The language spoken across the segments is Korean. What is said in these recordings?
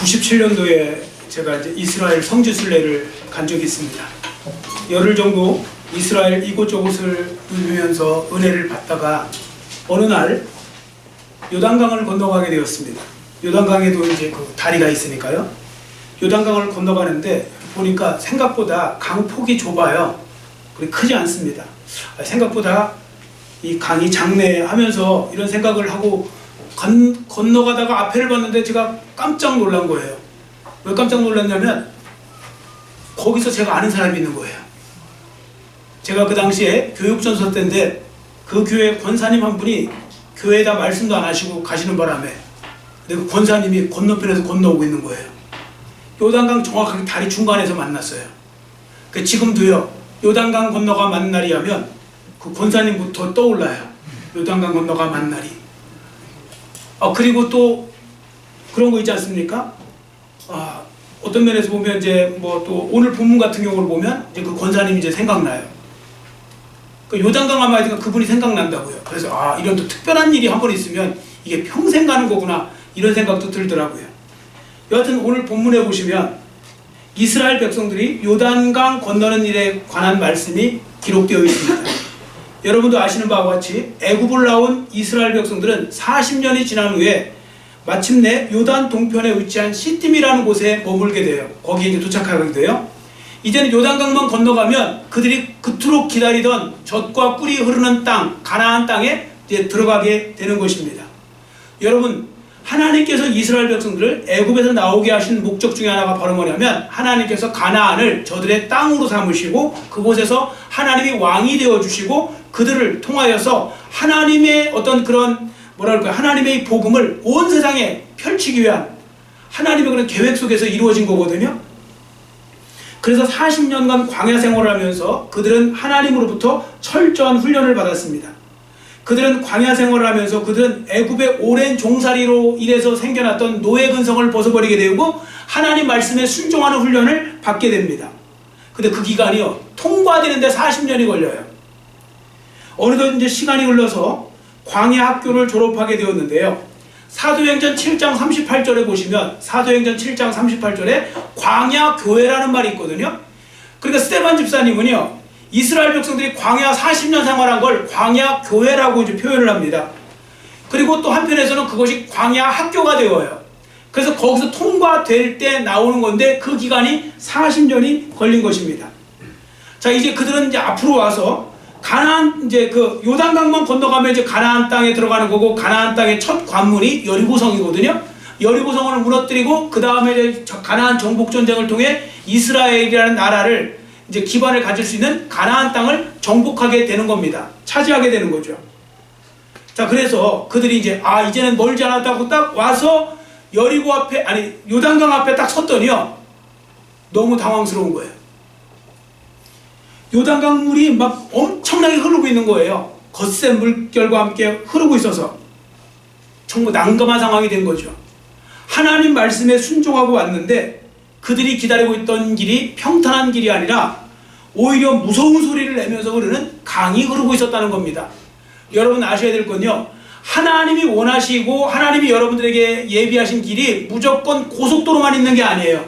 97년도에 제가 이제 이스라엘 성지순례를 간 적이 있습니다. 열흘 정도 이스라엘 이곳저곳을 누비면서 은혜를 받다가 어느 날 요단강을 건너가게 되었습니다. 요단강에도 이제 그 다리가 있으니까요. 요단강을 건너가는데 보니까 생각보다 강 폭이 좁아요. 그리고 크지 않습니다. 생각보다 이 강이 작네 하면서 이런 생각을 하고 건너가다가 앞에를 봤는데 제가 깜짝 놀란 거예요. 왜 깜짝 놀랐냐면 거기서 제가 아는 사람이 있는 거예요. 제가 그 당시에 교육전서 때인데 그 교회 권사님 한 분이 교회에다 말씀도 안 하시고 가시는 바람에 그 권사님이 건너편에서 건너오고 있는 거예요. 요단강 정확하게 다리 중간에서 만났어요. 지금도요, 요단강 건너가 만날이 하면 그 권사님부터 떠올라요. 요단강 건너가 만날이. 그리고 또 그런 거 있지 않습니까? 어떤 면에서 보면 이제 뭐 또 오늘 본문 같은 경우를 보면 이제 그 권사님이 이제 생각나요. 그 요단강 하면 하여튼 그분이 생각난다고요. 그래서 이런 또 특별한 일이 한 번 있으면 이게 평생 가는 거구나 이런 생각도 들더라고요. 여하튼 오늘 본문에 보시면 이스라엘 백성들이 요단강 건너는 일에 관한 말씀이 기록되어 있습니다. 여러분도 아시는 바와 같이 애굽을 나온 이스라엘 백성들은 40년이 지난 후에 마침내 요단 동편에 위치한 시딤이라는 곳에 머물게 돼요. 거기에 이제 도착하게 돼요. 이제는 요단강만 건너가면 그들이 그토록 기다리던 젖과 꿀이 흐르는 땅, 가나안 땅에 이제 들어가게 되는 것입니다. 여러분, 하나님께서 이스라엘 백성들을 애굽에서 나오게 하신 목적 중에 하나가 바로 뭐냐면 하나님께서 가나안을 저들의 땅으로 삼으시고 그곳에서 하나님이 왕이 되어주시고 그들을 통하여서 하나님의 어떤 그런 하나님의 복음을 온 세상에 펼치기 위한 하나님의 그런 계획 속에서 이루어진 거거든요. 그래서 40년간 광야 생활을 하면서 그들은 하나님으로부터 철저한 훈련을 받았습니다. 그들은 광야 생활을 하면서 그들은 애굽의 오랜 종살이로 인해서 생겨났던 노예 근성을 벗어버리게 되고 하나님 말씀에 순종하는 훈련을 받게 됩니다. 근데 그 기간이요, 통과되는데 40년이 걸려요. 어느덧 이제 시간이 흘러서 광야 학교를 졸업하게 되었는데요. 사도행전 7장 38절에 보시면 사도행전 7장 38절에 광야 교회라는 말이 있거든요. 그러니까 스데반 집사님은요, 이스라엘 백성들이 광야 40년 생활한 걸 광야 교회라고 이제 표현을 합니다. 그리고 또 한편에서는 그것이 광야 학교가 되어요. 그래서 거기서 통과될 때 나오는 건데 그 기간이 40년이 걸린 것입니다. 자, 이제 그들은 이제 앞으로 와서 가나안 이제 그 요단강만 건너가면 이제 가나안 땅에 들어가는 거고 가나안 땅의 첫 관문이 여리고성이거든요. 여리고성을 무너뜨리고 그 다음에 이제 가나안 정복 전쟁을 통해 이스라엘이라는 나라를 이제 기반을 가질 수 있는 가나안 땅을 정복하게 되는 겁니다. 차지하게 되는 거죠. 자, 그래서 그들이 이제 이제는 멀지 않았다고 딱 와서 여리고 앞에 요단강 앞에 딱 섰더니요, 너무 당황스러운 거예요. 요단강 물이 막 엄청나게 흐르고 있는 거예요. 거센 물결과 함께 흐르고 있어서 정말 난감한 상황이 된 거죠. 하나님 말씀에 순종하고 왔는데 그들이 기다리고 있던 길이 평탄한 길이 아니라 오히려 무서운 소리를 내면서 흐르는 강이 흐르고 있었다는 겁니다. 여러분 아셔야 될 건요, 하나님이 원하시고 하나님이 여러분들에게 예비하신 길이 무조건 고속도로만 있는 게 아니에요.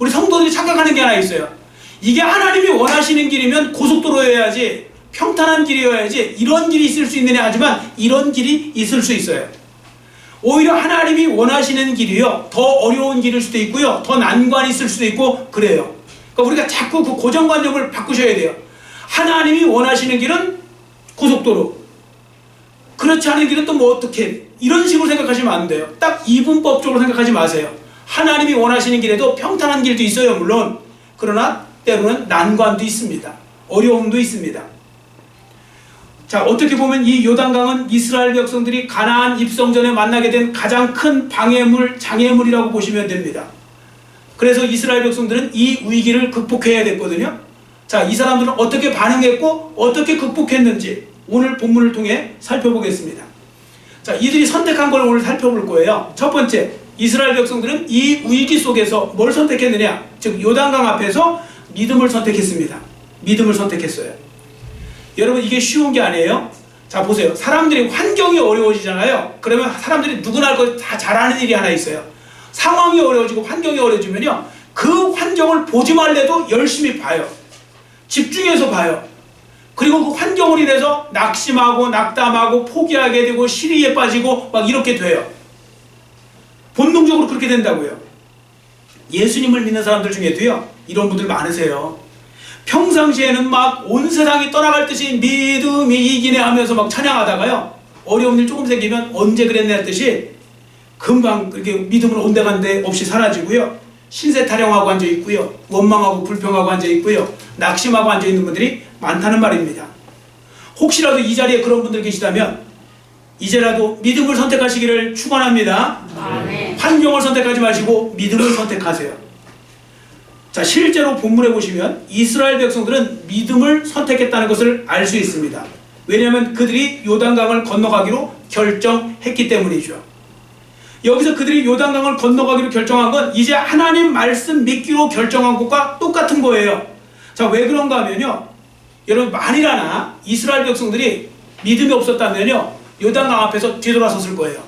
우리 성도들이 착각하는 게 하나 있어요. 이게 하나님이 원하시는 길이면 고속도로여야지, 평탄한 길이어야지 이런 길이 있을 수 있느냐 하지만 이런 길이 있을 수 있어요. 오히려 하나님이 원하시는 길이요, 더 어려운 길일 수도 있고요, 더 난관이 있을 수도 있고 그래요. 그러니까 우리가 자꾸 그 고정관념을 바꾸셔야 돼요. 하나님이 원하시는 길은 고속도로, 그렇지 않은 길은 또 뭐 어떻게, 이런 식으로 생각하시면 안 돼요. 딱 이분법적으로 생각하지 마세요. 하나님이 원하시는 길에도 평탄한 길도 있어요, 물론. 그러나 때로는 난관도 있습니다. 어려움도 있습니다. 자, 어떻게 보면 이 요단강은 이스라엘 백성들이 가나안 입성 전에 만나게 된 가장 큰 방해물, 장애물이라고 보시면 됩니다. 그래서 이스라엘 백성들은 이 위기를 극복해야 됐거든요. 자, 이 사람들은 어떻게 반응했고 어떻게 극복했는지 오늘 본문을 통해 살펴보겠습니다. 자, 이들이 선택한 걸 오늘 살펴볼 거예요. 첫 번째, 이스라엘 백성들은 이 위기 속에서 뭘 선택했느냐? 즉 요단강 앞에서 믿음을 선택했습니다. 믿음을 선택했어요. 여러분, 이게 쉬운 게 아니에요. 자, 보세요. 사람들이 환경이 어려워지잖아요. 그러면 사람들이 누구나 다 잘하는 일이 하나 있어요. 상황이 어려워지고 환경이 어려워지면요, 그 환경을 보지 말래도 열심히 봐요. 집중해서 봐요. 그리고 그 환경으로 인해서 낙심하고 낙담하고 포기하게 되고 시리에 빠지고 막 이렇게 돼요. 본능적으로 그렇게 된다고요. 예수님을 믿는 사람들 중에도요, 이런 분들 많으세요. 평상시에는 막 온 세상이 떠나갈 듯이 믿음이 이기네 하면서 막 찬양하다가요, 어려운 일 조금 생기면 언제 그랬네 했듯이 금방 그렇게 믿음을 온데간데 없이 사라지고요, 신세 타령하고 앉아있고요, 원망하고 불평하고 앉아있고요, 낙심하고 앉아있는 분들이 많다는 말입니다. 혹시라도 이 자리에 그런 분들 계시다면 이제라도 믿음을 선택하시기를 축원합니다. 환경을 선택하지 마시고 믿음을 선택하세요. 자, 실제로 본문에 보시면 이스라엘 백성들은 믿음을 선택했다는 것을 알 수 있습니다. 왜냐하면 그들이 요단강을 건너가기로 결정했기 때문이죠. 여기서 그들이 요단강을 건너가기로 결정한 건 이제 하나님 말씀 믿기로 결정한 것과 똑같은 거예요. 자, 왜 그런가 하면요, 여러분, 만일하나 이스라엘 백성들이 믿음이 없었다면요, 요단강 앞에서 뒤돌아섰을 거예요.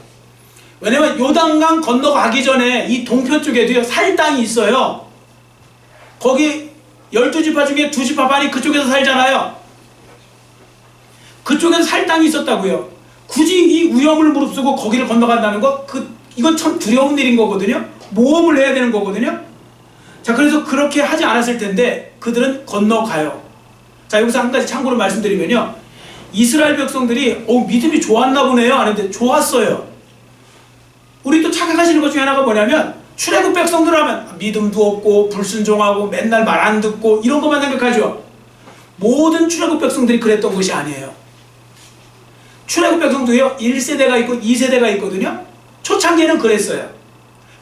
왜냐면 요단강 건너가기 전에 이 동편 쪽에도요, 살 땅이 있어요. 거기 12지파 중에 2지파 반이 그쪽에서 살잖아요. 그쪽에서 살 땅이 있었다고요. 굳이 이 위험을 무릅쓰고 거기를 건너간다는 거, 이건 참 두려운 일인 거거든요. 모험을 해야 되는 거거든요. 자, 그래서 그렇게 하지 않았을 텐데 그들은 건너가요. 자, 여기서 한 가지 참고로 말씀드리면요, 이스라엘 백성들이 믿음이 좋았나 보네요 하는데 좋았어요. 우리 또 착각하시는 것 중에 하나가 뭐냐면, 출애굽 백성들 하면 믿음도 없고 불순종하고 맨날 말 안 듣고 이런 것만 생각하죠. 모든 출애굽 백성들이 그랬던 것이 아니에요. 출애굽 백성도요, 1세대가 있고 2세대가 있거든요. 초창기에는 그랬어요.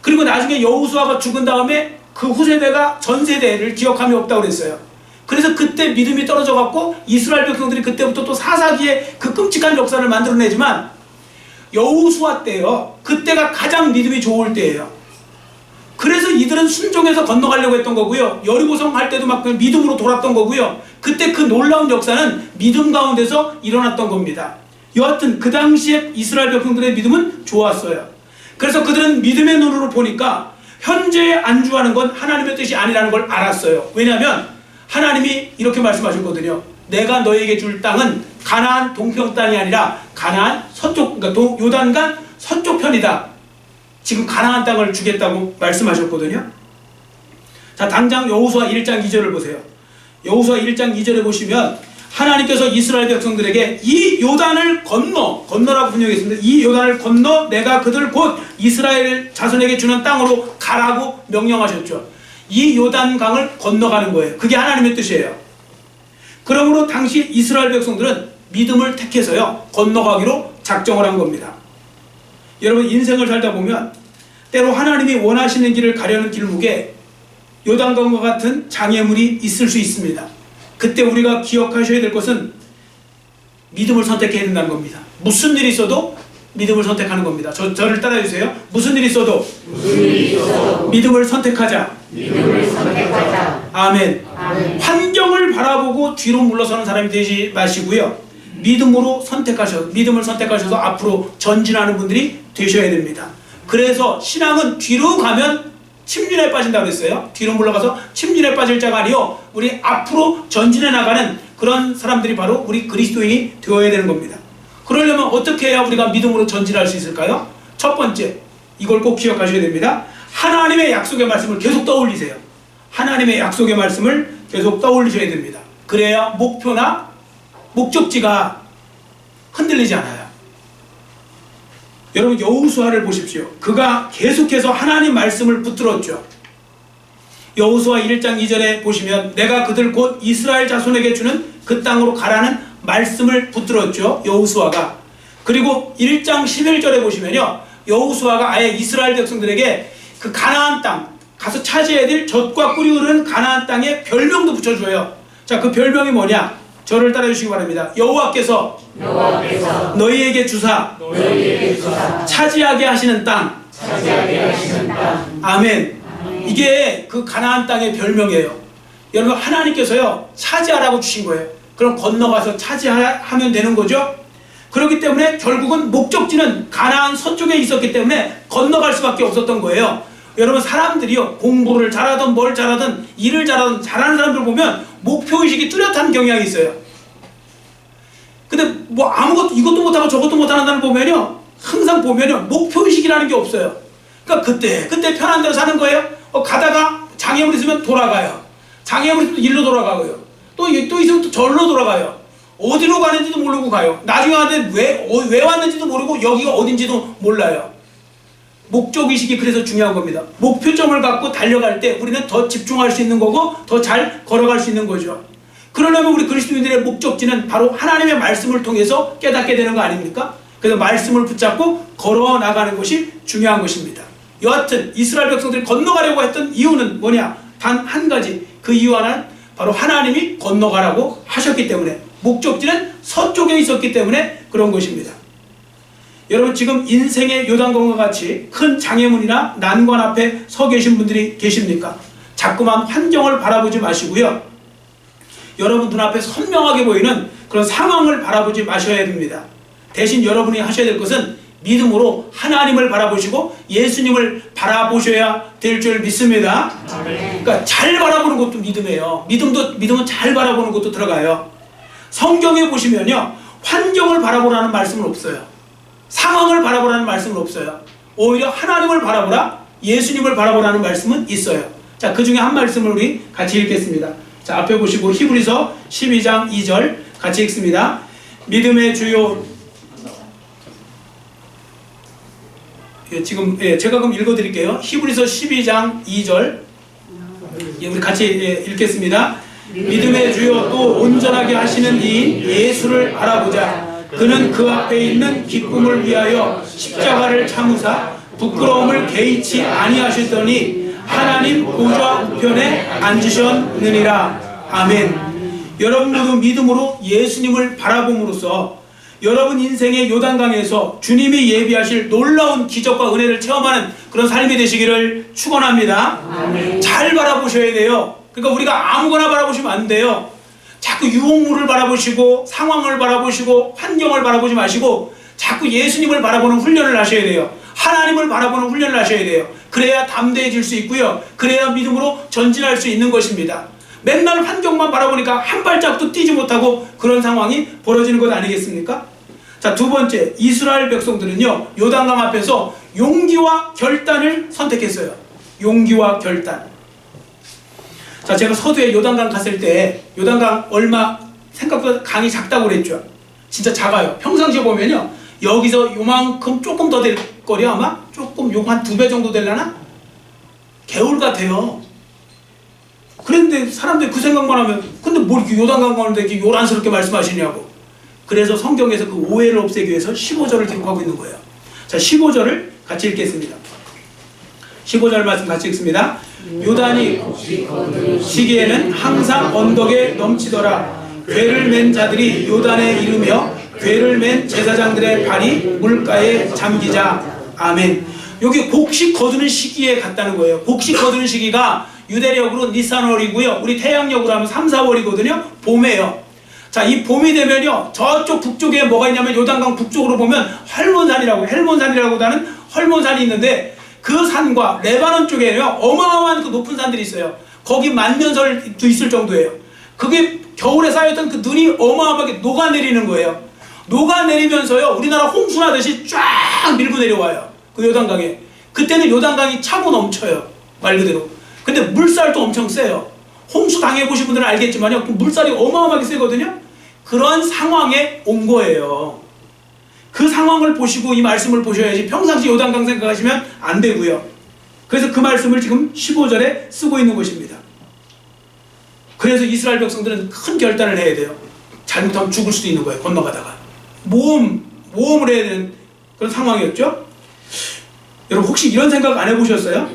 그리고 나중에 여호수아가 죽은 다음에 그 후세대가 전 세대를 기억함이 없다고 그랬어요. 그래서 그때 믿음이 떨어져 갖고 이스라엘 백성들이 그때부터 또 사사기에 그 끔찍한 역사를 만들어내지만, 여호수아 때요, 그때가 가장 믿음이 좋을 때예요. 그래서 이들은 순종해서 건너가려고 했던 거고요, 여리고성 할 때도 막 믿음으로 돌았던 거고요, 그때 그 놀라운 역사는 믿음 가운데서 일어났던 겁니다. 여하튼 그 당시에 이스라엘 백성들의 믿음은 좋았어요. 그래서 그들은 믿음의 눈으로 보니까 현재에 안주하는 건 하나님의 뜻이 아니라는 걸 알았어요. 왜냐하면 하나님이 이렇게 말씀하셨거든요. 내가 너에게 줄 땅은 가나안 동편 땅이 아니라 가나안 서쪽, 그러니까 요단강 서쪽 편이다. 지금 가나안 땅을 주겠다고 말씀하셨거든요. 자, 당장 여호수아 1장 2절을 보세요. 여호수아 1장 2절에 보시면 하나님께서 이스라엘 백성들에게 이 요단을 건너라고 분명했습니다. 이 요단을 건너 내가 그들 곧 이스라엘 자손에게 주는 땅으로 가라고 명령하셨죠. 이 요단강을 건너가는 거예요. 그게 하나님의 뜻이에요. 그러므로 당시 이스라엘 백성들은 믿음을 택해서요, 건너가기로 작정을 한 겁니다. 여러분, 인생을 살다 보면 때로 하나님이 원하시는 길을 가려는 길목에 요단강과 같은 장애물이 있을 수 있습니다. 그때 우리가 기억하셔야 될 것은 믿음을 선택해야 된다는 겁니다. 무슨 일이 있어도 믿음을 선택하는 겁니다. 저를 따라해주세요. 무슨 일이 있어도 믿음을 선택하자. 아멘. 환경을 바라보고 뒤로 물러서는 사람이 되지 마시고요, 믿음을 선택하셔서 앞으로 전진하는 분들이 되셔야 됩니다. 그래서 신앙은 뒤로 가면 침륜에 빠진다고 했어요. 뒤로 물러가서 침륜에 빠질 자가 아니요, 우리 앞으로 전진해 나가는 그런 사람들이 바로 우리 그리스도인이 되어야 되는 겁니다. 그러려면 어떻게 해야 우리가 믿음으로 전진할 수 있을까요? 첫 번째, 이걸 꼭 기억하셔야 됩니다. 하나님의 약속의 말씀을 계속 떠올리세요. 하나님의 약속의 말씀을 계속 떠올리셔야 됩니다. 그래야 목표나 목적지가 흔들리지 않아요. 여러분, 여호수아를 보십시오. 그가 계속해서 하나님 말씀을 붙들었죠. 여호수아 1장 2절에 보시면 내가 그들 곧 이스라엘 자손에게 주는 그 땅으로 가라는 말씀을 붙들었죠, 여호수아가. 그리고 1장 11절에 보시면요, 여호수아가 아예 이스라엘 백성들에게 그 가나안 땅 가서 차지해야 될 젖과 꿀이 흐르는 가나안 땅에 별명도 붙여줘요. 자, 그 별명이 뭐냐? 저를 따라주시기 바랍니다. 여호와께서 너희에게 주사 차지하게 하시는 땅. 아멘. 이게 그 가나안 땅의 별명이에요. 여러분, 하나님께서요, 차지하라고 주신 거예요. 그럼 건너가서 차지하면 되는 거죠. 그렇기 때문에 결국은 목적지는 가나안 서쪽에 있었기 때문에 건너갈 수밖에 없었던 거예요. 여러분 사람들이요 공부를 잘하든 뭘 잘하든 일을 잘하든 잘하는 사람들 보면 목표의식이 뚜렷한 경향이 있어요. 근데 뭐 아무것도 이것도 못하고 저것도 못하는 사람 보면요 항상 보면요 목표의식이라는 게 없어요. 그러니까 그때 편한 대로 사는 거예요. 가다가 장애물 있으면 돌아가요. 장애물 있으면 일로 돌아가고요. 또 있으면 또 절로 돌아가요. 어디로 가는지도 모르고 가요. 나중에 왔는데 왜 왔는지도 모르고 여기가 어딘지도 몰라요. 목적의식이 그래서 중요한 겁니다. 목표점을 갖고 달려갈 때 우리는 더 집중할 수 있는 거고 더 잘 걸어갈 수 있는 거죠. 그러려면 우리 그리스도인들의 목적지는 바로 하나님의 말씀을 통해서 깨닫게 되는 거 아닙니까? 그래서 말씀을 붙잡고 걸어 나가는 것이 중요한 것입니다. 여하튼 이스라엘 백성들이 건너가려고 했던 이유는 뭐냐? 단 한 가지. 그 이유 하나는 바로 하나님이 건너가라고 하셨기 때문에 목적지는 서쪽에 있었기 때문에 그런 것입니다. 여러분 지금 인생의 요단강과 같이 큰 장애물이나 난관 앞에 서 계신 분들이 계십니까? 자꾸만 환경을 바라보지 마시고요. 여러분 눈앞에 선명하게 보이는 그런 상황을 바라보지 마셔야 됩니다. 대신 여러분이 하셔야 될 것은 믿음으로 하나님을 바라보시고 예수님을 바라보셔야 될 줄 믿습니다. 그러니까 잘 바라보는 것도 믿음이에요. 믿음은 잘 바라보는 것도 들어가요. 성경에 보시면요 환경을 바라보라는 말씀은 없어요. 상황을 바라보라는 말씀은 없어요. 오히려 하나님을 바라보라, 예수님을 바라보라는 말씀은 있어요. 자, 그 중에 한 말씀을 우리 같이 읽겠습니다. 자, 앞에 보시고 히브리서 12장 2절 같이 읽습니다. 믿음의 주요 제가 그럼 읽어드릴게요. 히브리서 12장 2절 우리 같이 읽겠습니다. 믿음의 주요 또 온전하게 하시는 이인 예수를 알아보자. 그는 그 앞에 있는 기쁨을 위하여 십자가를 참으사 부끄러움을 개의치 아니하셨더니 하나님 보좌 우편에 앉으셨느니라. 아멘. 여러분 모두 믿음으로 예수님을 바라봄으로써 여러분 인생의 요단강에서 주님이 예비하실 놀라운 기적과 은혜를 체험하는 그런 삶이 되시기를 축원합니다. 아멘. 잘 바라보셔야 돼요. 그러니까 우리가 아무거나 바라보시면 안 돼요. 자꾸 유혹물을 바라보시고 상황을 바라보시고 환경을 바라보지 마시고 자꾸 예수님을 바라보는 훈련을 하셔야 돼요. 하나님을 바라보는 훈련을 하셔야 돼요. 그래야 담대해질 수 있고요. 그래야 믿음으로 전진할 수 있는 것입니다. 맨날 환경만 바라보니까 한 발짝도 뛰지 못하고 그런 상황이 벌어지는 것 아니겠습니까? 자, 두 번째, 이스라엘 백성들은요 요단강 앞에서 용기와 결단을 선택했어요. 용기와 결단. 자, 제가 서두에 요단강 갔을 때 요단강 얼마 생각보다 강이 작다고 그랬죠. 진짜 작아요. 평상시에 보면요 여기서 요만큼 조금 더 될 거리 아마 조금 요거 한 2배 정도 되려나? 개울 같아요. 그런데 사람들이 그 생각만 하면 근데 뭘 이렇게 요단강 가는데 이렇게 요란스럽게 말씀하시냐고. 그래서 성경에서 그 오해를 없애기 위해서 15절을 기록하고 있는 거예요. 자, 15절을 같이 읽겠습니다. 15절 말씀 같이 읽습니다. 요단이 시기에는 항상 언덕에 넘치더라. 궤를 맨 자들이 요단에 이르며 궤를 맨 제사장들의 발이 물가에 잠기자. 아멘. 여기 곡식 거두는 시기에 갔다는 거예요. 곡식 거두는 시기가 유대력으로 니산월이고요. 우리 태양력으로 하면 3, 4월이거든요. 봄에요. 자, 이 봄이 되면요 저쪽 북쪽에 뭐가 있냐면 요단강 북쪽으로 보면 헐몬산이라고 하는 헐몬산이 있는데 그 산과 레바논 쪽에요 어마어마한 그 높은 산들이 있어요. 거기 만년설도 있을 정도예요. 그게 겨울에 쌓였던 그 눈이 어마어마하게 녹아내리는 거예요. 녹아내리면서요 우리나라 홍수나듯이 쫙 밀고 내려와요. 그 요단강에. 그때는 요단강이 차고 넘쳐요. 말 그대로. 근데 물살도 엄청 세요. 홍수 당해보신 분들은 알겠지만요 물살이 어마어마하게 세거든요. 그런 상황에 온 거예요. 그 상황을 보시고 이 말씀을 보셔야지 평상시 요단강 생각하시면 안 되고요. 그래서 그 말씀을 지금 15절에 쓰고 있는 것입니다. 그래서 이스라엘 백성들은 큰 결단을 해야 돼요. 잘못하면 죽을 수도 있는 거예요. 건너가다가 모험을 해야 되는 그런 상황이었죠. 여러분 혹시 이런 생각 안 해보셨어요?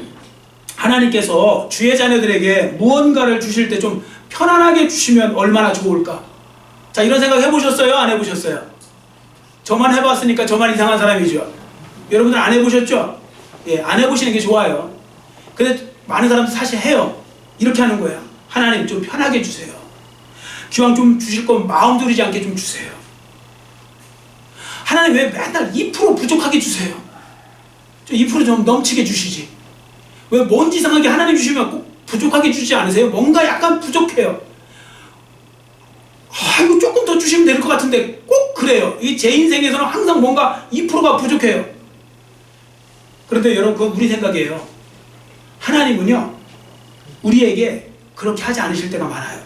하나님께서 주의 자녀들에게 무언가를 주실 때 좀 편안하게 주시면 얼마나 좋을까? 자, 이런 생각 해보셨어요? 안 해보셨어요? 저만 해봤으니까 저만 이상한 사람이죠. 여러분들 안 해보셨죠? 예, 안 해보시는 게 좋아요. 근데 많은 사람들 사실 해요. 이렇게 하는 거예요. 하나님 좀 편하게 주세요. 기왕 좀 주실 건 마음 졸이지 않게 좀 주세요. 하나님 왜 맨날 2% 부족하게 주세요? 좀 2% 좀 넘치게 주시지. 왜 뭔지 이상하게 하나님 주시면 꼭 부족하게 주지 않으세요? 뭔가 약간 부족해요. 이거 조금 더 주시면 될 것 같은데 꼭 그래요. 제 인생에서는 항상 뭔가 2%가 부족해요. 그런데 여러분, 그건 우리 생각이에요. 하나님은요, 우리에게 그렇게 하지 않으실 때가 많아요.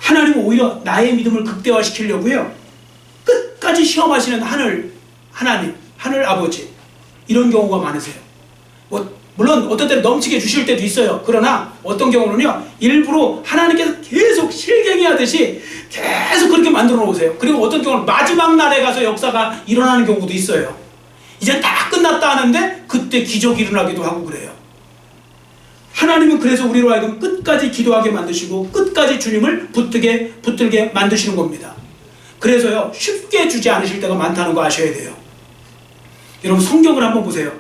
하나님은 오히려 나의 믿음을 극대화시키려고요, 끝까지 시험하시는 하나님, 하늘 아버지, 이런 경우가 많으세요. 물론 어떤 때는 넘치게 주실 때도 있어요. 그러나 어떤 경우는요, 일부러 하나님께서 계속 실갱이 하듯이 계속 그렇게 만들어 놓으세요. 그리고 어떤 경우는 마지막 날에 가서 역사가 일어나는 경우도 있어요. 이제 다 끝났다 하는데 그때 기적이 일어나기도 하고 그래요. 하나님은 그래서 우리로 하여금 끝까지 기도하게 만드시고 끝까지 주님을 붙들게 만드시는 겁니다. 그래서요, 쉽게 주지 않으실 때가 많다는 거 아셔야 돼요. 여러분, 성경을 한번 보세요.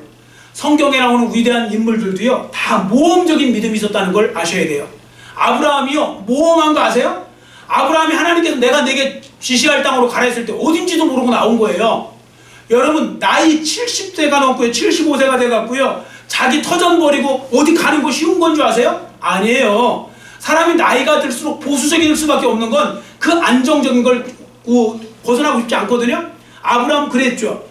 성경에 나오는 위대한 인물들도요, 다 모험적인 믿음이 있었다는 걸 아셔야 돼요. 아브라함이요, 모험한 거 아세요? 아브라함이 하나님께서 내가 내게 지시할 땅으로 가라 했을 때 어딘지도 모르고 나온 거예요. 여러분, 나이 70세가 넘고요, 75세가 돼갖고요, 자기 터전 버리고 어디 가는 거 쉬운 건 줄 아세요? 아니에요. 사람이 나이가 들수록 보수적일 수밖에 없는 건 그 안정적인 걸 벗어나고 싶지 않거든요. 아브라함 그랬죠.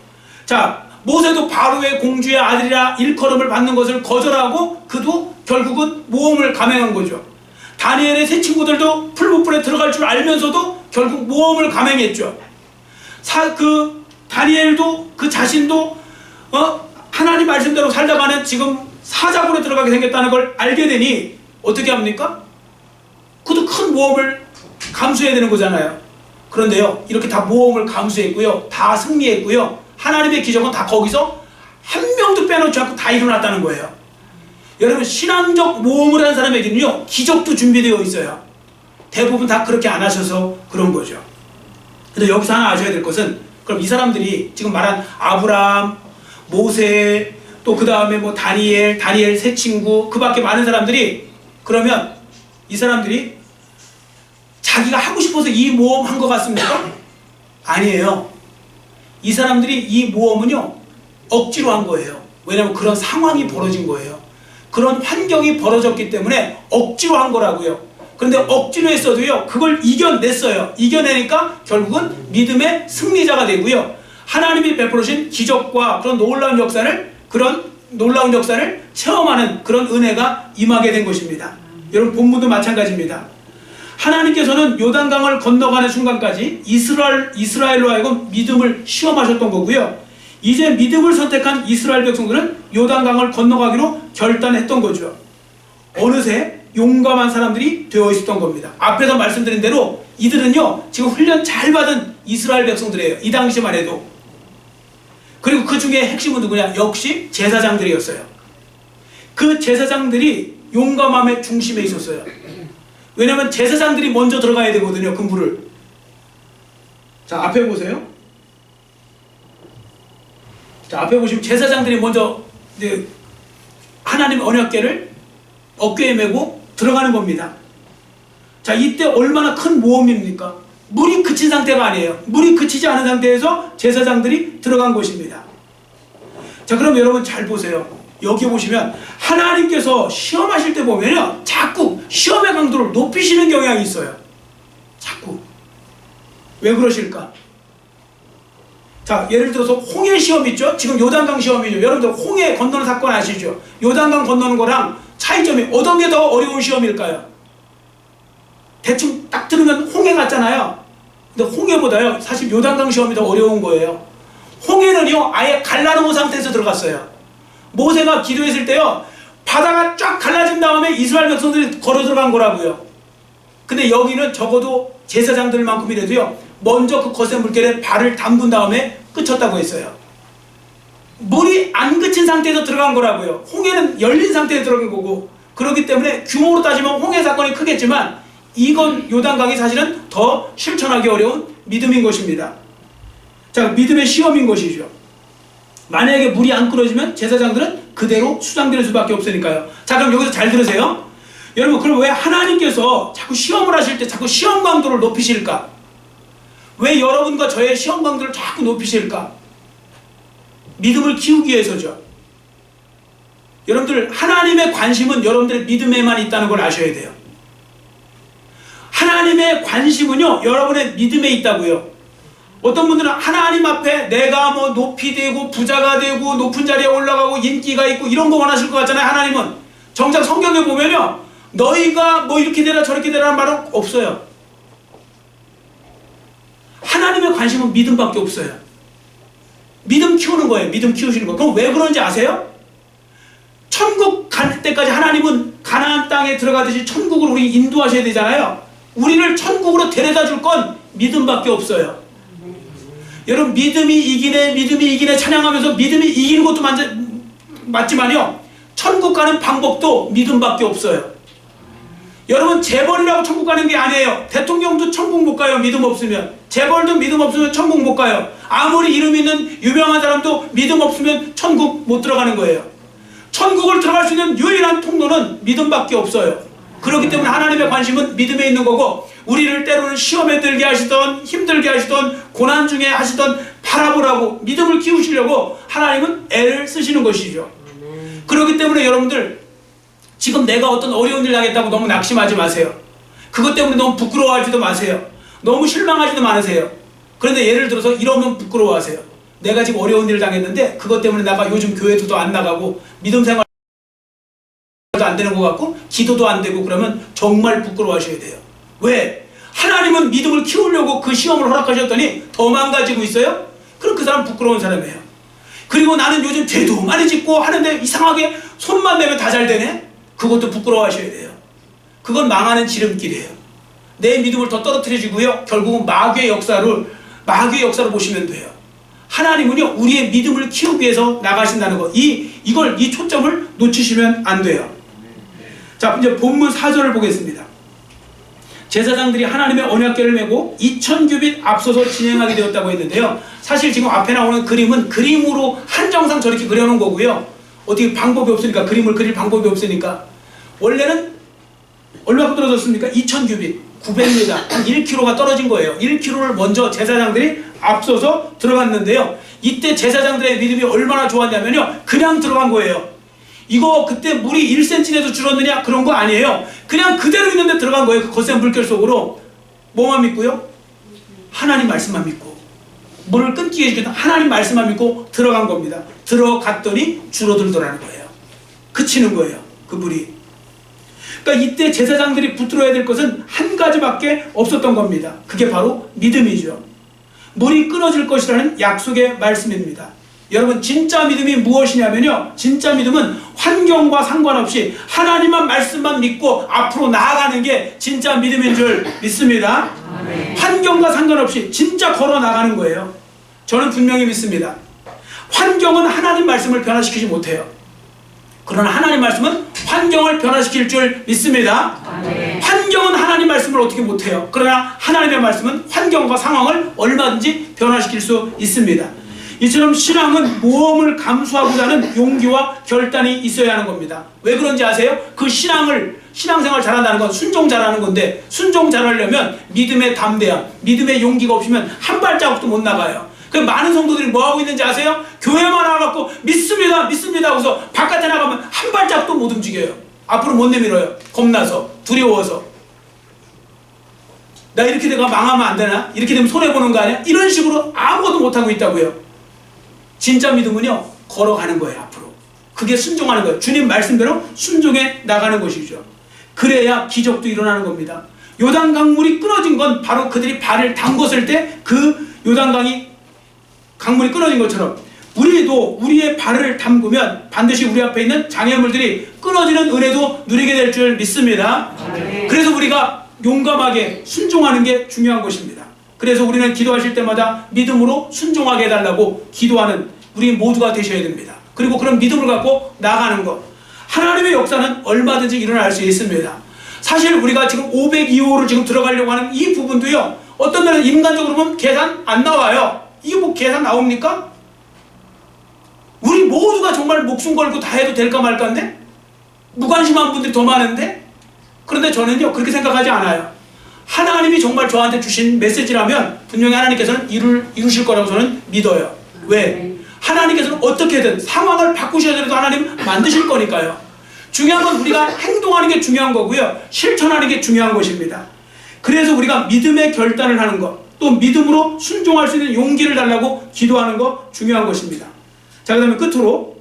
자, 모세도 바로의 공주의 아들이라 일컬음을 받는 것을 거절하고 그도 결국은 모험을 감행한 거죠. 다니엘의 세 친구들도 풀무불에 들어갈 줄 알면서도 결국 모험을 감행했죠. 다니엘도 그 자신도 하나님 말씀대로 살다가는 지금 사자굴에 들어가게 생겼다는 걸 알게 되니 어떻게 합니까? 그도 큰 모험을 감수해야 되는 거잖아요. 그런데요, 이렇게 다 모험을 감수했고요, 다 승리했고요, 하나님의 기적은 다 거기서 한 명도 빼놓지 않고 다 일어났다는 거예요. 여러분, 신앙적 모험을 한 사람에게는요, 기적도 준비되어 있어요. 대부분 다 그렇게 안 하셔서 그런 거죠. 근데 여기서 하나 아셔야 될 것은, 그럼 이 사람들이 지금 말한 아브라함, 모세, 또 그 다음에 뭐 다니엘 세 친구, 그 밖에 많은 사람들이, 그러면 이 사람들이 자기가 하고 싶어서 이 모험 한 것 같습니까? 아니에요. 이 사람들이 이 모험은요, 억지로 한 거예요. 왜냐하면 그런 상황이 벌어진 거예요. 그런 환경이 벌어졌기 때문에 억지로 한 거라고요. 그런데 억지로 했어도요, 그걸 이겨냈어요. 이겨내니까 결국은 믿음의 승리자가 되고요, 하나님이 베풀으신 기적과 그런 놀라운 역사를 체험하는 그런 은혜가 임하게 된 것입니다. 여러분, 본문도 마찬가지입니다. 하나님께서는 요단강을 건너가는 순간까지 이스라엘로 하여금 믿음을 시험하셨던 거고요, 이제 믿음을 선택한 이스라엘 백성들은 요단강을 건너가기로 결단했던 거죠. 어느새 용감한 사람들이 되어 있었던 겁니다. 앞에서 말씀드린 대로 이들은요, 지금 훈련 잘 받은 이스라엘 백성들이에요. 이 당시만 해도. 그리고 그 중에 핵심은 누구냐? 역시 제사장들이었어요. 그 제사장들이 용감함의 중심에 있었어요. 왜냐하면 제사장들이 먼저 들어가야 되거든요, 금불을. 자, 앞에 보세요. 자, 앞에 보시면 제사장들이 먼저 하나님 언약궤를 어깨에 메고 들어가는 겁니다. 자, 이때 얼마나 큰 모험입니까? 물이 그친 상태가 아니에요. 물이 그치지 않은 상태에서 제사장들이 들어간 것입니다. 자, 그럼 여러분 잘 보세요. 여기 보시면 하나님께서 시험하실 때 보면요, 자꾸 시험의 강도를 높이시는 경향이 있어요. 자꾸. 왜 그러실까? 자, 예를 들어서 홍해 시험 있죠? 지금 요단강 시험이죠. 여러분들 홍해 건너는 사건 아시죠? 요단강 건너는 거랑 차이점이 어떤 게 더 어려운 시험일까요? 대충 딱 들으면 홍해 같잖아요. 근데 홍해보다요, 사실 요단강 시험이 더 어려운 거예요. 홍해는요, 아예 갈라놓은 상태에서 들어갔어요. 모세가 기도했을 때요, 바다가 쫙 갈라진 다음에 이스라엘 백성들이 걸어 들어간 거라고요. 근데 여기는 적어도 제사장들만큼이라도요, 먼저 그 거센 물결에 발을 담근 다음에 그쳤다고 했어요. 물이 안 그친 상태에서 들어간 거라고요. 홍해는 열린 상태에 들어간 거고, 그렇기 때문에 규모로 따지면 홍해 사건이 크겠지만 이건 요단강이 사실은 더 실천하기 어려운 믿음인 것입니다. 자, 믿음의 시험인 것이죠. 만약에 물이 안 끓어지면 제사장들은 그대로 수장될 수밖에 없으니까요. 자, 그럼 여기서 잘 들으세요. 여러분, 그럼 왜 하나님께서 자꾸 시험을 하실 때 자꾸 시험 강도를 높이실까? 왜 여러분과 저의 시험 강도를 자꾸 높이실까? 믿음을 키우기 위해서죠. 여러분들 하나님의 관심은 여러분들의 믿음에만 있다는 걸 아셔야 돼요. 하나님의 관심은요 여러분의 믿음에 있다고요. 어떤 분들은 하나님 앞에 내가 뭐 높이 되고 부자가 되고 높은 자리에 올라가고 인기가 있고 이런 거 원하실 것 같잖아요. 하나님은 정작 성경에 보면요 너희가 뭐 이렇게 되라 저렇게 되라는 말은 없어요. 하나님의 관심은 믿음밖에 없어요. 믿음 키우는 거예요. 믿음 키우시는 거. 그럼 왜 그런지 아세요? 천국 갈 때까지 하나님은 가나안 땅에 들어가듯이 천국을 우리 인도하셔야 되잖아요. 우리를 천국으로 데려다 줄 건 믿음밖에 없어요. 여러분 믿음이 이기네 찬양하면서 믿음이 이기는 것도 맞지만요 천국 가는 방법도 믿음밖에 없어요. 여러분 재벌이라고 천국 가는 게 아니에요. 대통령도 천국 못 가요. 믿음 없으면. 재벌도 믿음 없으면 천국 못 가요. 아무리 이름 있는 유명한 사람도 믿음 없으면 천국 못 들어가는 거예요. 천국을 들어갈 수 있는 유일한 통로는 믿음밖에 없어요. 그렇기 때문에 하나님의 관심은 믿음에 있는 거고 우리를 때로는 시험에 들게 하시던 힘들게 하시던 고난 중에 하시던 바라보라고 믿음을 키우시려고 하나님은 애를 쓰시는 것이죠. 그렇기 때문에 여러분들 지금 내가 어떤 어려운 일 당했다고 너무 낙심하지 마세요. 그것 때문에 너무 부끄러워하지도 마세요. 너무 실망하지도 마세요. 그런데 예를 들어서 이러면 부끄러워하세요. 내가 지금 어려운 일을 당했는데 그것 때문에 내가 요즘 교회도 안 나가고 믿음 생활도 안 되는 것 같고 기도도 안 되고 그러면 정말 부끄러워하셔야 돼요. 왜? 하나님은 믿음을 키우려고 그 시험을 허락하셨더니 더 망가지고 있어요? 그럼 그 사람 부끄러운 사람이에요. 그리고 나는 요즘 죄도 많이 짓고 하는데 이상하게 손만 내면 다 잘 되네? 그것도 부끄러워하셔야 돼요. 그건 망하는 지름길이에요. 내 믿음을 더 떨어뜨려주고요. 결국은 마귀의 역사로 보시면 돼요. 하나님은요 우리의 믿음을 키우기 위해서 나가신다는 것. 이 초점을 놓치시면 안 돼요. 자 이제 본문 4절을 보겠습니다. 제사장들이 하나님의 언약궤를 메고 2000규빗 앞서서 진행하게 되었다고 했는데요. 사실 지금 앞에 나오는 그림은 그림으로 한정상 저렇게 그려놓은 거고요. 어떻게 방법이 없으니까 그림을 그릴 방법이 없으니까 원래는 얼마큼 떨어졌습니까? 2000규빗 900m 한 1km가 떨어진 거예요. 1km를 먼저 제사장들이 앞서서 들어갔는데요. 이때 제사장들의 믿음이 얼마나 좋았냐면요 그냥 들어간 거예요. 이거 그때 물이 1cm라도 줄었느냐 그런 거 아니에요. 그냥 그대로 있는데 들어간 거예요. 그 거센 물결 속으로. 뭐만 믿고요? 하나님 말씀만 믿고 물을 끊기 위해 하나님 말씀만 믿고 들어간 겁니다. 들어갔더니 줄어들더라는 거예요. 그치는 거예요. 그 물이. 그러니까 이때 제사장들이 붙들어야 될 것은 한 가지밖에 없었던 겁니다. 그게 바로 믿음이죠. 물이 끊어질 것이라는 약속의 말씀입니다. 여러분 진짜 믿음이 무엇이냐면요 진짜 믿음은 환경과 상관없이 하나님만 말씀만 믿고 앞으로 나아가는 게 진짜 믿음인 줄 믿습니다. 환경과 상관없이 진짜 걸어 나가는 거예요. 저는 분명히 믿습니다. 환경은 하나님 말씀을 변화시키지 못해요. 그러나 하나님 말씀은 환경을 변화시킬 줄 믿습니다. 환경은 하나님 말씀을 어떻게 못해요. 그러나 하나님의 말씀은 환경과 상황을 얼마든지 변화시킬 수 있습니다. 이처럼 신앙은 모험을 감수하고자 하는 용기와 결단이 있어야 하는 겁니다. 왜 그런지 아세요? 그 신앙생활 잘한다는 건 순종 잘하는 건데 순종 잘하려면 믿음의 담대함, 믿음의 용기가 없으면 한 발자국도 못 나가요. 그 많은 성도들이 뭐 하고 있는지 아세요? 교회만 와갖고 믿습니다 하고서 바깥에 나가면 한 발자국도 못 움직여요. 앞으로 못 내밀어요. 겁나서 두려워서. 나 이렇게 내가 망하면 안 되나? 이렇게 되면 손해보는 거 아니야? 이런 식으로 아무것도 못하고 있다고요. 진짜 믿음은요 걸어가는 거예요. 앞으로. 그게 순종하는 거예요. 주님 말씀대로 순종해 나가는 것이죠. 그래야 기적도 일어나는 겁니다. 요단강 물이 끊어진 건 바로 그들이 발을 담궜을 때 그 요단강이 강물이 끊어진 것처럼 우리도 우리의 발을 담그면 반드시 우리 앞에 있는 장애물들이 끊어지는 은혜도 누리게 될 줄 믿습니다. 그래서 우리가 용감하게 순종하는 게 중요한 것입니다. 그래서 우리는 기도하실 때마다 믿음으로 순종하게 해달라고 기도하는 우리 모두가 되셔야 됩니다. 그리고 그런 믿음을 갖고 나가는 것. 하나님의 역사는 얼마든지 일어날 수 있습니다. 사실 우리가 지금 502호를 지금 들어가려고 하는 이 부분도요. 어떤 면은 인간적으로 보면 계산 안 나와요. 이게 뭐 계산 나옵니까? 우리 모두가 정말 목숨 걸고 다 해도 될까 말까인데? 무관심한 분들이 더 많은데? 그런데 저는요 그렇게 생각하지 않아요. 하나님이 정말 저한테 주신 메시지라면 분명히 하나님께서는 이루실 거라고 저는 믿어요. 왜? 하나님께서는 어떻게든 상황을 바꾸셔야지라도 하나님 만드실 거니까요. 중요한 건 우리가 행동하는 게 중요한 거고요. 실천하는 게 중요한 것입니다. 그래서 우리가 믿음의 결단을 하는 것, 또 믿음으로 순종할 수 있는 용기를 달라고 기도하는 거 중요한 것입니다. 자, 그 다음에 끝으로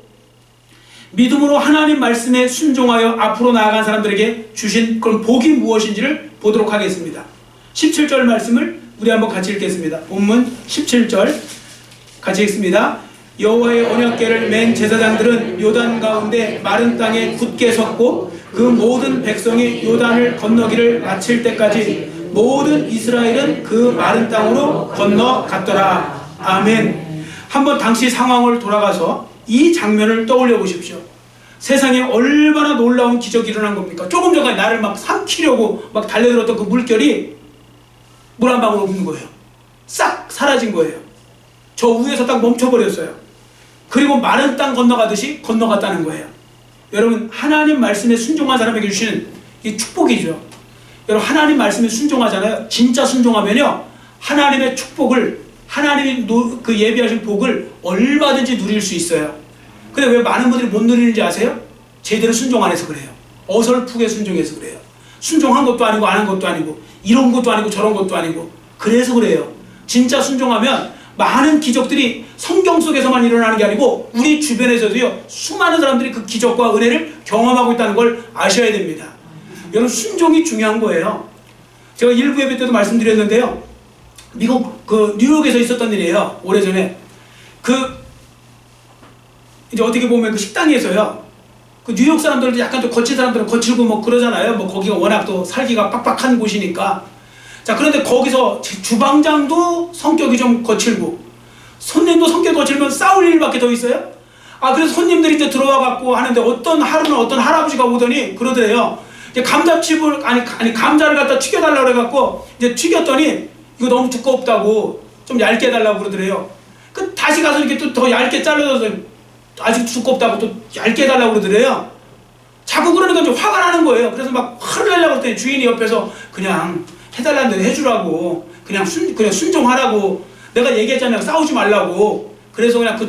믿음으로 하나님 말씀에 순종하여 앞으로 나아간 사람들에게 주신 그런 복이 무엇인지를 보도록 하겠습니다. 17절 말씀을 우리 한번 같이 읽겠습니다. 본문 17절 같이 읽습니다. 여호와의 언약궤를 맨 제사장들은 요단 가운데 마른 땅에 굳게 섰고 그 모든 백성이 요단을 건너기를 마칠 때까지 모든 이스라엘은 그 마른 땅으로 건너갔더라. 아멘. 한번 당시 상황을 돌아가서 이 장면을 떠올려 보십시오. 세상에 얼마나 놀라운 기적이 일어난 겁니까? 조금 전까지 나를 막 삼키려고 막 달려들었던 그 물결이 물 한 방울 없는 거예요. 싹 사라진 거예요. 저 위에서 딱 멈춰버렸어요. 그리고 마른 땅 건너가듯이 건너갔다는 거예요. 여러분, 하나님 말씀에 순종한 사람에게 주시는 이 축복이죠. 여러분, 하나님 말씀에 순종하잖아요. 진짜 순종하면요, 하나님의 축복을, 하나님이 그 예비하신 복을 얼마든지 누릴 수 있어요. 근데 왜 많은 분들이 못 누리는지 아세요? 제대로 순종 안 해서 그래요. 어설프게 순종해서 그래요. 순종한 것도 아니고 안 한 것도 아니고 이런 것도 아니고 저런 것도 아니고 그래서 그래요. 진짜 순종하면 많은 기적들이 성경 속에서만 일어나는 게 아니고 우리 주변에서도요, 수많은 사람들이 그 기적과 은혜를 경험하고 있다는 걸 아셔야 됩니다. 여러분, 순종이 중요한 거예요. 제가 일부 예배 때도 말씀드렸는데요, 미국 그 뉴욕에서 있었던 일이에요. 오래전에 이제 어떻게 보면 그 식당에서요, 그 뉴욕 사람들도 약간 좀 거친 사람들은 거칠고 뭐 그러잖아요. 뭐 거기가 워낙 또 살기가 빡빡한 곳이니까. 자, 그런데 거기서 주방장도 성격이 좀 거칠고 손님도 성격이 거칠면 싸울 일밖에 더 있어요? 아, 그래서 손님들이 이제 들어와 갖고 하는데 어떤 하루는 어떤 할아버지가 오더니 그러더래요. 이제 감자칩을 감자를 갖다 튀겨달라고 그래갖고 이제 튀겼더니 이거 너무 두껍다고 좀 얇게 해달라고 그러더래요. 그 다시 가서 이렇게 또 더 얇게 잘라서 아직 두껍다고 또 얇게 해달라고 그러더래요. 자꾸 그러니까 좀 화가 나는 거예요. 그래서 막 화를 내려고 했더니 주인이 옆에서 그냥 해달라는 대로 해주라고, 그냥 순종하라고, 내가 얘기했잖아요, 싸우지 말라고. 그래서 그냥 그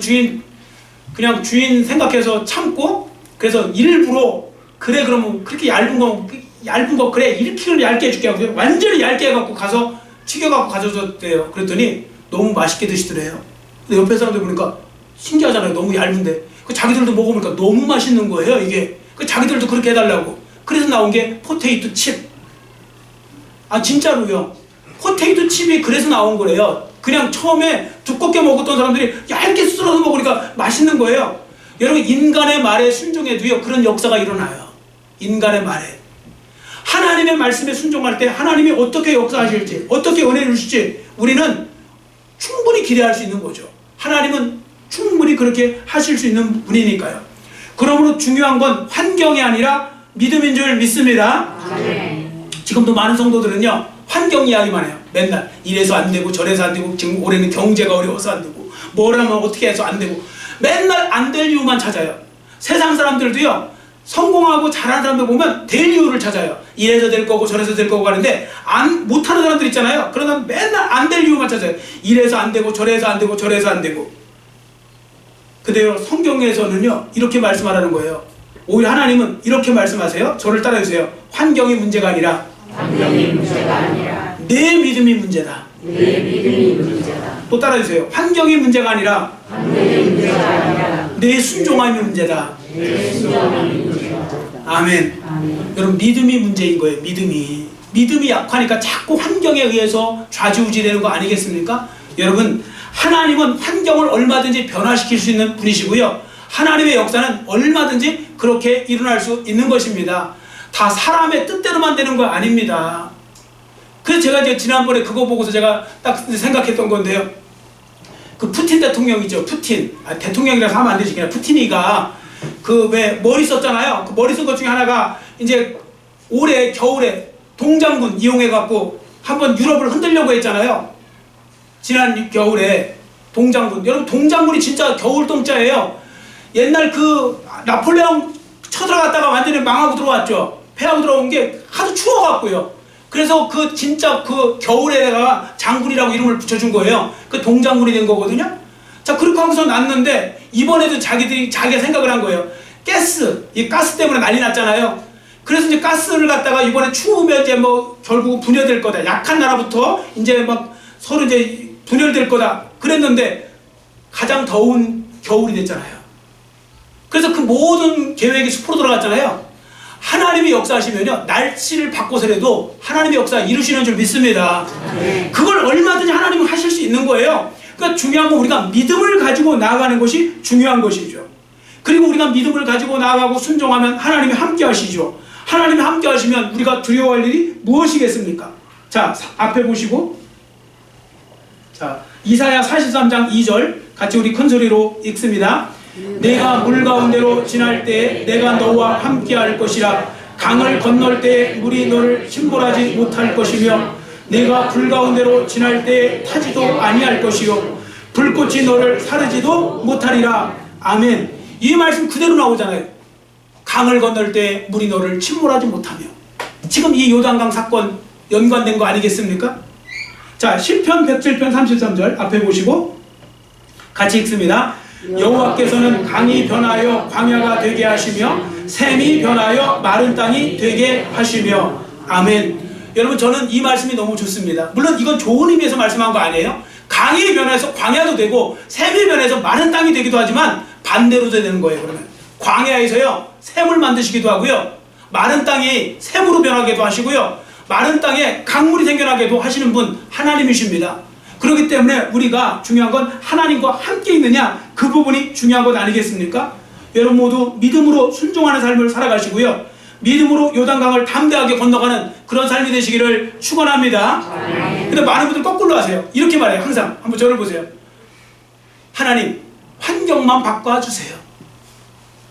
주인 생각해서 참고, 그래서 일부러 그래 그러면 그렇게 얇은 거 그래 이렇게 얇게 해줄게 하고 완전히 얇게 해갖고 가서 튀겨갖고 가져줬대요. 그랬더니 너무 맛있게 드시더래요. 근데 옆에 사람들 보니까 신기하잖아요. 너무 얇은데. 자기들도 먹어보니까 너무 맛있는 거예요, 이게. 자기들도 그렇게 해달라고. 그래서 나온 게 포테이토 칩. 아, 진짜로요. 포테이토 칩이 그래서 나온 거래요. 그냥 처음에 두껍게 먹었던 사람들이 얇게 썰어서 먹으니까 맛있는 거예요. 여러분, 인간의 말에 순종해도요, 그런 역사가 일어나요. 인간의 말에. 하나님의 말씀에 순종할 때 하나님이 어떻게 역사하실지, 어떻게 은혜를 주실지 우리는 충분히 기대할 수 있는 거죠. 하나님은 충분히 그렇게 하실 수 있는 분이니까요. 그러므로 중요한 건 환경이 아니라 믿음인 줄 믿습니다. 지금도 많은 성도들은요, 환경 이야기만 해요. 맨날 이래서 안 되고 저래서 안 되고, 지금 올해는 경제가 어려워서 안 되고, 뭘 하면 어떻게 해서 안 되고, 맨날 안 될 이유만 찾아요. 세상 사람들도요, 성공하고 잘하는 사람들 보면 될 이유를 찾아요. 이래서 될 거고 저래서 될 거고 하는데, 못하는 사람들 있잖아요. 그러면 맨날 안 될 이유만 찾아요. 이래서 안 되고 저래서 안 되고 저래서 안 되고. 근데요, 성경에서는요, 이렇게 말씀하라는 거예요. 오히려 하나님은 이렇게 말씀하세요. 저를 따라해주세요. 환경이 문제가 아니라 내 믿음이 문제다. 또 따라해주세요. 환경이 문제가 아니라 내 순종함이 문제다. 아멘. 여러분, 믿음이 문제인 거예요. 믿음이 약하니까 자꾸 환경에 의해서 좌지우지되는 거 아니겠습니까? 여러분, 하나님은 환경을 얼마든지 변화시킬 수 있는 분이시고요, 하나님의 역사는 얼마든지 그렇게 일어날 수 있는 것입니다. 다 사람의 뜻대로만 되는 거 아닙니다. 그래서 제가 이제 지난번에 그거 보고서 제가 딱 생각했던 건데요, 그 푸틴 대통령이죠. 푸틴. 대통령이라서 하면 안 되지. 그냥 푸틴이가 그 왜 머리 썼잖아요. 그 머리 쓴 것 중에 하나가 이제 올해 겨울에 동장군 이용해갖고 한번 유럽을 흔들려고 했잖아요. 지난 겨울에 동장군. 여러분, 동장군이 진짜 겨울동자예요. 옛날 그 나폴레옹 쳐들어갔다가 완전히 망하고 들어왔죠. 패하고 들어온 게 하도 추워갖고요. 그래서 그 진짜 그 겨울에다가 장군이라고 이름을 붙여준 거예요. 그 동장군이 된 거거든요. 자, 그렇게 하고서 났는데 이번에도 자기가 생각을 한 거예요. 이 가스 때문에 난리 났잖아요. 그래서 이제 가스를 갖다가 이번에 추우면 이제 뭐 결국 분열될 거다. 약한 나라부터 이제 막 서로 이제 분열될 거다. 그랬는데 가장 더운 겨울이 됐잖아요. 그래서 그 모든 계획이 숲으로 돌아갔잖아요. 하나님이 역사하시면요, 날씨를 바꿔서라도 하나님의 역사 이루시는 줄 믿습니다. 그걸 얼마든지 하나님은 하실 수 있는 거예요. 그러니까 중요한 건 우리가 믿음을 가지고 나아가는 것이 중요한 것이죠. 그리고 우리가 믿음을 가지고 나아가고 순종하면 하나님이 함께 하시죠. 하나님이 함께 하시면 우리가 두려워할 일이 무엇이겠습니까? 자, 앞에 보시고, 자, 이사야 43장 2절 같이 우리 큰 소리로 읽습니다. 내가 물 가운데로 지날 때 내가 너와 함께 할 것이라. 강을 건널 때 물이 너를 침몰하지 못할 것이며 내가 불 가운데로 지날 때 타지도 아니할 것이요 불꽃이 너를 사르지도 못하리라. 아멘. 이 말씀 그대로 나오잖아요. 강을 건널 때 물이 너를 침몰하지 못하며. 지금 이 요단강 사건 연관된 거 아니겠습니까? 자, 시편 107편 33절 앞에 보시고 같이 읽습니다. 여호와께서는 강이 변하여 광야가 되게 하시며 샘이 변하여 마른 땅이 되게 하시며. 아멘. 여러분, 저는 이 말씀이 너무 좋습니다. 물론 이건 좋은 의미에서 말씀한 거 아니에요. 강이 변해서 광야도 되고 샘이 변해서 마른 땅이 되기도 하지만 반대로 되는 거예요. 그러면 광야에서요 샘을 만드시기도 하고요, 마른 땅이 샘으로 변하기도 하시고요, 마른 땅에 강물이 생겨나게도 하시는 분 하나님이십니다. 그렇기 때문에 우리가 중요한 건 하나님과 함께 있느냐, 그 부분이 중요한 것 아니겠습니까? 여러분 모두 믿음으로 순종하는 삶을 살아가시고요, 믿음으로 요단강을 담대하게 건너가는 그런 삶이 되시기를 축원합니다. 근데 많은 분들 거꾸로 하세요. 이렇게 말해요. 항상 한번 저를 보세요. 하나님, 환경만 바꿔주세요.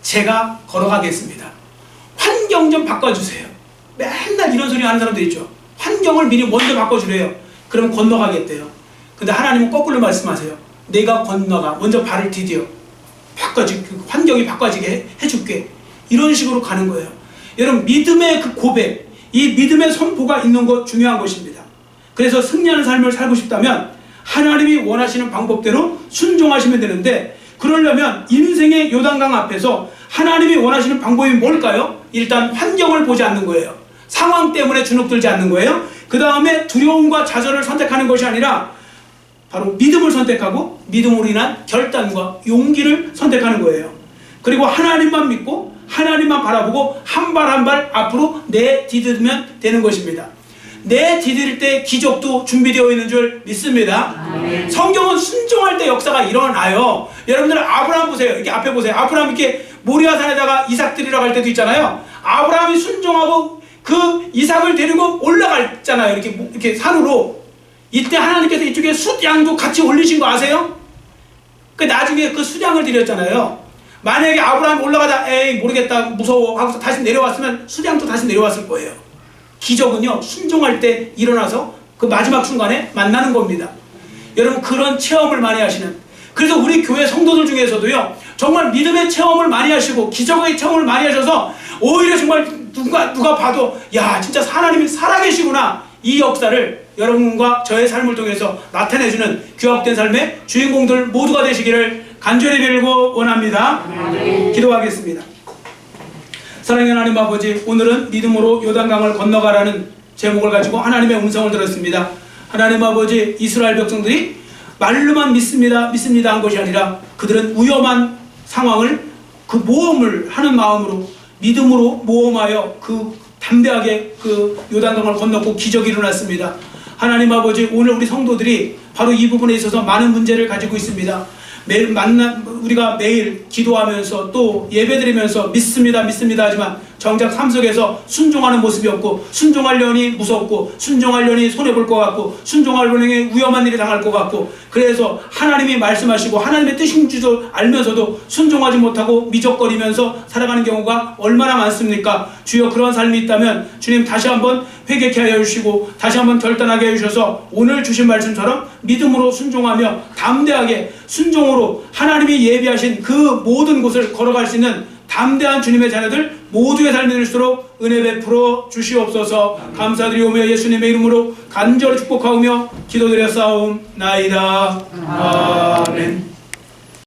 제가 걸어가겠습니다. 환경 좀 바꿔주세요. 맨날 이런 소리 하는 사람들 있죠. 환경을 미리 먼저 바꿔주래요. 그러면 건너가겠대요. 근데 하나님은 거꾸로 말씀하세요. 내가 건너가, 먼저 발을 디뎌. 환경이 바꿔지게 해줄게. 이런 식으로 가는 거예요. 여러분, 믿음의 그 고백, 이 믿음의 선포가 있는 것 중요한 것입니다. 그래서 승리하는 삶을 살고 싶다면 하나님이 원하시는 방법대로 순종하시면 되는데, 그러려면 인생의 요단강 앞에서 하나님이 원하시는 방법이 뭘까요? 일단 환경을 보지 않는 거예요. 상황 때문에 주눅들지 않는 거예요. 그 다음에 두려움과 좌절을 선택하는 것이 아니라 바로 믿음을 선택하고 믿음으로 인한 결단과 용기를 선택하는 거예요. 그리고 하나님만 믿고 하나님만 바라보고 한 발 한 발 앞으로 내디디면 되는 것입니다. 내디딜 때 기적도 준비되어 있는 줄 믿습니다. 아멘. 성경은 순종할 때 역사가 일어나요. 여러분들 아브라함 보세요. 이렇게 앞에 보세요. 아브라함 이렇게 모리아산에다가 이삭 드리러 갈 때도 있잖아요. 아브라함이 순종하고 그 이삭을 데리고 올라갔잖아요. 이렇게 산으로. 이때 하나님께서 이쪽에 숫양도 같이 올리신 거 아세요? 그 나중에 그 숫양을 드렸잖아요. 만약에 아브라함이 올라가다 에이 모르겠다 무서워 하고서 다시 내려왔으면 숫양도 다시 내려왔을 거예요. 기적은요 순종할 때 일어나서 그 마지막 순간에 만나는 겁니다. 여러분, 그런 체험을 많이 하시는, 그래서 우리 교회 성도들 중에서도요 정말 믿음의 체험을 많이 하시고 기적의 체험을 많이 하셔서 오히려 정말 누가 봐도 야 진짜 하나님이 살아계시구나, 이 역사를 여러분과 저의 삶을 통해서 나타내주는 귀합된 삶의 주인공들 모두가 되시기를 간절히 빌고 원합니다. 기도하겠습니다. 사랑의 하나님 아버지, 오늘은 믿음으로 요단강을 건너가라는 제목을 가지고 하나님의 음성을 들었습니다. 하나님 아버지, 이스라엘 백성들이 말로만 믿습니다 한 것이 아니라 그들은 위험한 상황을 그 모험을 하는 마음으로 믿음으로 모험하여 그 담대하게 그 요단강을 건넜고 기적이 일어났습니다. 하나님 아버지, 오늘 우리 성도들이 바로 이 부분에 있어서 많은 문제를 가지고 있습니다. 매일 우리가 매일 기도하면서 또 예배드리면서 믿습니다 하지만 정작 삶 속에서 순종하는 모습이 없고, 순종하려니 무섭고, 순종하려니 손해볼 것 같고, 순종하려니 위험한 일이 당할 것 같고, 그래서 하나님이 말씀하시고 하나님의 뜻인 줄 알면서도 순종하지 못하고 미적거리면서 살아가는 경우가 얼마나 많습니까? 주여, 그런 삶이 있다면 주님 다시 한번 회개케 하여 주시고 다시 한번 결단하게 해주셔서 오늘 주신 말씀처럼 믿음으로 순종하며 담대하게 순종으로 하나님이 예비하신 그 모든 곳을 걸어갈 수 있는 담대한 주님의 자녀들 모두의 삶이 될수록 은혜 베풀어 주시옵소서. 감사드리오며 예수님의 이름으로 간절히 축복하오며 기도드렸사옵나이다. 아멘.